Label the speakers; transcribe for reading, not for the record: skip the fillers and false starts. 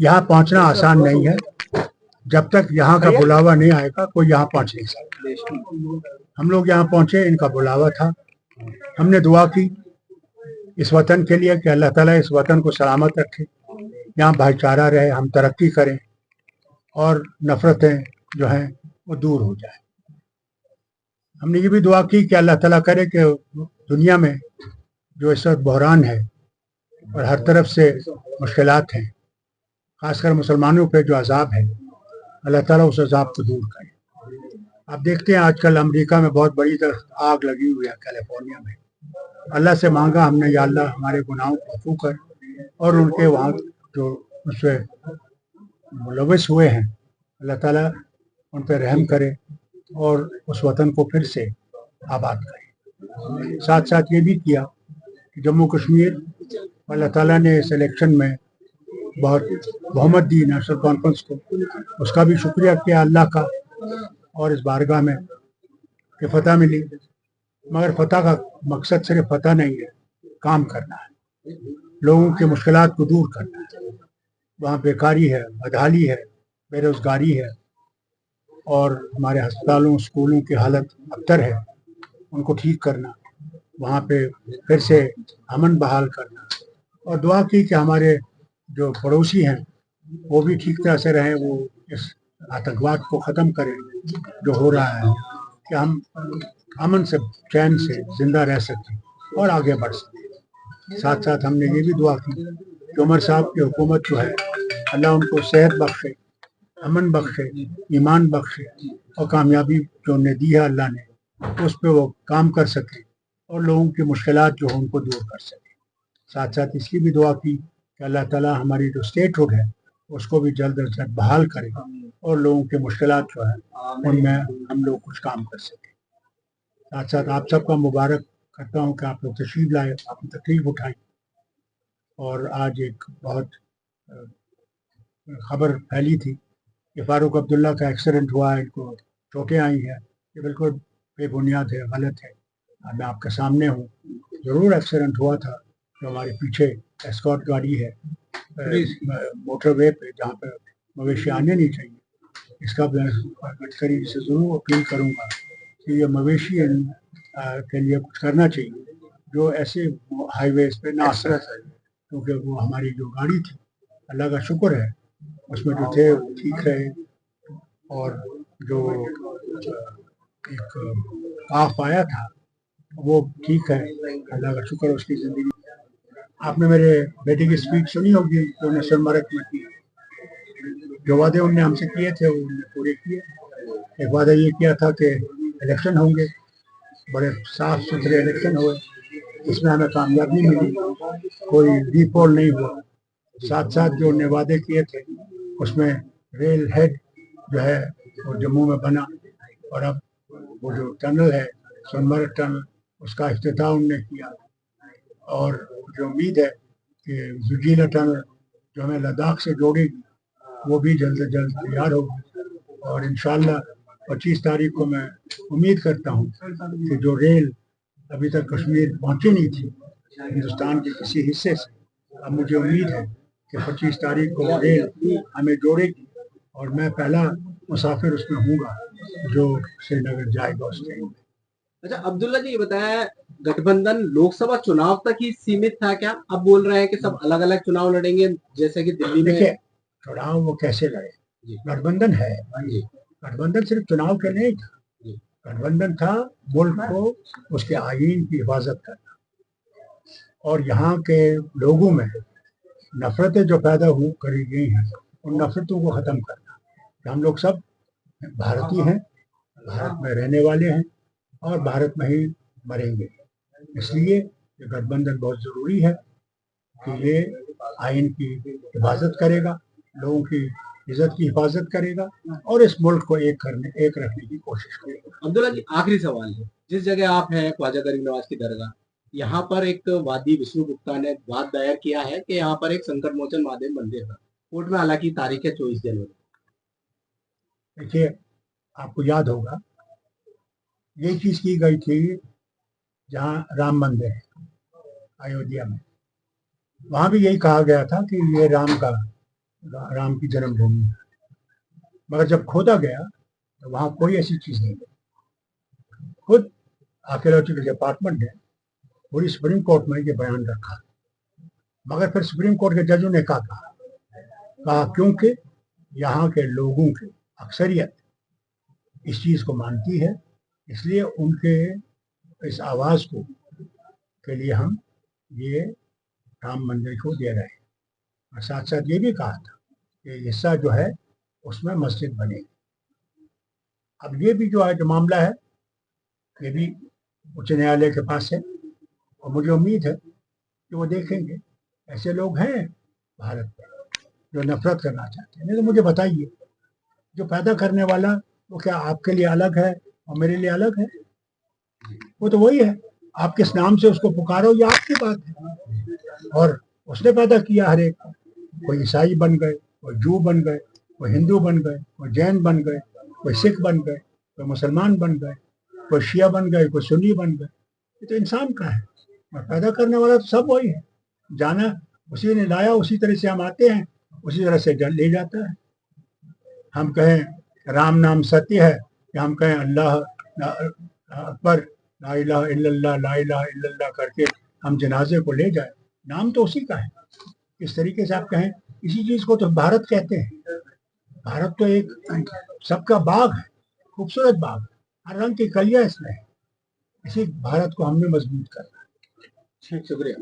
Speaker 1: यहाँ पहुँचना आसान नहीं है। जब तक यहाँ का बुलावा नहीं आएगा कोई यहाँ पहुँच नहीं सकता। हम लोग यहाँ पहुँचे, इनका बुलावा था। हमने दुआ की इस वतन के लिए कि अल्लाह ताला इस वतन को सलामत रखे, यहाँ भाईचारा रहे, हम तरक्की करें और नफ़रतें जो हैं वो दूर हो जाए। हमने ये भी दुआ की कि अल्लाह ताला करे कि दुनिया में जो इस वक्त बहरान है और हर तरफ से मुश्किलात हैं, खासकर मुसलमानों पे जो अजाब है, अल्लाह ताला उस अजाब को दूर करे। आप देखते हैं आजकल अमेरिका में बहुत बड़ी तरह आग लगी हुई है, कैलिफोर्निया में। अल्लाह से मांगा हमने, या अल्लाह हमारे गुनाहों को अफू कर और उनके वहाँ जो उससे मुलविस हुए हैं, अल्लाह ताला उन पर रहम करे और उस वतन को फिर से आबाद करे। साथ साथ ये भी किया कि जम्मू कश्मीर अल्लाह ताला ने इस इलेक्शन में बहुत बहुमत दी नेशनल कॉन्फ्रेंस को, उसका भी शुक्रिया किया अल्लाह का, और इस बारगाह में कि फतह मिली। मगर फतह का मकसद सिर्फ फतह नहीं है, काम करना है, लोगों की मुश्किलात को दूर करना है। वहाँ बेकारी है, बदहाली है, बेरोज़गारी है और हमारे अस्पतालों स्कूलों की हालत अबतर है, उनको ठीक करना, वहाँ पे फिर से अमन बहाल करना। और दुआ की कि हमारे जो पड़ोसी हैं वो भी ठीक तरह से रहें, वो इस आतंकवाद को ख़त्म करें जो हो रहा है, कि हम अमन से चैन से ज़िंदा रह सकें और आगे बढ़ सकें। साथ साथ हमने ये भी दुआ की कि उमर साहब की हुकूमत जो है, अल्लाह उनको सेहत बख्शे, अमन बख्शे, ईमान बख्शे और कामयाबी जो उन्हें दी है अल्लाह ने, उस पर वो काम कर सकें और लोगों की मुश्किलात जो है उनको दूर कर सकें। साथ साथ इसकी भी दुआ की कि अल्लाह ताला हमारी जो स्टेटहुड है उसको भी जल्द अज जल्द बहाल करे और लोगों की मुश्किलात जो है उनमें हम लोग कुछ काम कर सकें। साथ साथ आप सबका मुबारक करता हूँ कि आप लोग तशरीफ़ लाए, आपने तकलीफ़ उठाई और आज एक बहुत खबर फैली थी कि फ़ारूक अब्दुल्ला का एक्सीडेंट हुआ है, इनको चोटें आई हैं। ये बिल्कुल बेबुनियाद है, गलत है। मैं आपके सामने हूँ, ज़रूर एक्सीडेंट हुआ था। जो हमारे पीछे एस्कॉर्ट गाड़ी है मोटरवे पे, जहाँ पर मवेशी आने नहीं चाहिए, इसका मैं गडकरी से ज़रूर अपील करूँगा कि ये मवेशी के लिए कुछ करना चाहिए, जो ऐसे हाईवेज़ पे नासरत है, क्योंकि वो हमारी जो गाड़ी थी, अल्लाह का शुक्र है उसमें जो थे वो ठीक रहे, और जो एक काफ आया था वो ठीक है, अल्लाह का शुक्र उसकी ज़िंदगी। आपने मेरे बेटे की स्पीच सुनी होगी जो उन्हें सोनमर्ग में की, जो वादे उनने हमसे किए थे वो उन्होंने पूरे किए। एक वादा ये किया था कि इलेक्शन होंगे, बड़े साफ सुथरे इलेक्शन हुए, इसमें हमें कामयाबी मिली, कोई रीपोल नहीं हुआ। साथ साथ जो उन्होंने वादे किए थे उसमें रेल हेड जो है वो जम्मू में बना, और अब वो जो टनल है सोनमर्ग टनल, उसका इफ्तिताह उन्होंने किया, और जो उम्मीद है कि जुजीला टनल जो हमें लद्दाख से जोड़ेगी वो भी जल्द से जल्द तैयार होगी। और इंशाल्लाह 25 तारीख को मैं उम्मीद करता हूँ कि जो रेल अभी तक कश्मीर पहुँची नहीं थी हिंदुस्तान के किसी हिस्से से, अब मुझे उम्मीद है कि 25 तारीख को रेल हमें जोड़ेगी और मैं पहला मुसाफिर उसमें हूँगा जो श्रीनगर जाएगा उस ट्रेन में।
Speaker 2: अच्छा अब्दुल्ला जी, ये बताया गठबंधन लोकसभा चुनाव तक ही सीमित था क्या? अब बोल रहे हैं कि सब अलग अलग चुनाव लड़ेंगे, जैसे कि दिल्ली में।
Speaker 1: देखिए, चुनाव वो कैसे लड़े, गठबंधन है, गठबंधन सिर्फ चुनाव के नहीं था, गठबंधन था मुल्क को उसके आईन की हिफाजत करना और यहाँ के लोगों में नफरतें जो पैदा करी गई हैं उन नफरतों को ख़त्म करना। कि हम लोग सब भारतीय हैं, भारत में रहने वाले हैं और भारत में ही मरेंगे, इसलिए ये गठबंधन बहुत ज़रूरी है कि ये आइन की हिफाजत करेगा, लोगों की इज्जत की हिफाजत करेगा और इस मुल्क को एक रखने की कोशिश करेगा।
Speaker 2: अब्दुल्ला जी, आखिरी सवाल है, जिस जगह आप हैं ख्वाजा गरीब नवाज की दरगाह, यहाँ पर एक वादी विष्णु गुप्ता ने वाद दायर किया है कि यहाँ पर एक संकट मोचन महादेव मंदिर था। कोर्ट में हालांकि तारीख है 24 जनवरी।
Speaker 1: देखिए, आपको याद होगा ये चीज़ की गई थी जहाँ राम मंदिर है अयोध्या में, वहां भी यही कहा गया था कि ये राम की जन्मभूमि है, मगर जब खोदा गया तो वहां कोई ऐसी चीज नहीं है। खुद आर्कियोलॉजिकल डिपार्टमेंट ने पूरी सुप्रीम कोर्ट में ये बयान रखा, मगर फिर सुप्रीम कोर्ट के जजों ने कहा क्योंकि यहाँ के लोगों की अक्सरियत इस चीज को मानती है, इसलिए उनके इस आवाज को के लिए हम ये राम मंदिर को दे रहे हैं। और साथ साथ ये भी कहा था कि हिस्सा जो है उसमें मस्जिद बनेगी। अब ये भी जो मामला है ये भी उच्च न्यायालय के पास है, और मुझे उम्मीद है कि वो देखेंगे। ऐसे लोग हैं भारत में जो नफरत करना चाहते हैं। नहीं तो मुझे बताइए, जो पैदा करने वाला वो क्या आपके लिए अलग है और मेरे लिए अलग है? वो तो वही है। आप किस नाम से उसको पुकारो ये आपकी बात है, और उसने पैदा किया हर एक को। कोई ईसाई बन गए, कोई जू बन गए, कोई हिंदू बन गए, कोई जैन बन गए, कोई सिख बन गए, कोई मुसलमान बन गए, कोई शिया बन गए, कोई सुन्नी बन गए। ये तो इंसान का है, और पैदा करने वाला तो सब वही है। जाना उसी ने लाया, उसी तरह से हम आते हैं, उसी तरह से ले जाता है। हम कहें राम नाम सत्य है, या हम कहें अल्लाह अकबर, ला इलाहा इल्लल्लाह, ला इलाहा इल्लल्लाह करके हम जनाजे को ले जाए, नाम तो उसी का है। इस तरीके से आप कहें, इसी चीज को तो भारत कहते हैं। भारत तो एक सबका बाग है, खूबसूरत बाग, हर रंग की कलियां इसमें है। इसी भारत को हमने मजबूत करना है।
Speaker 2: शुक्रिया।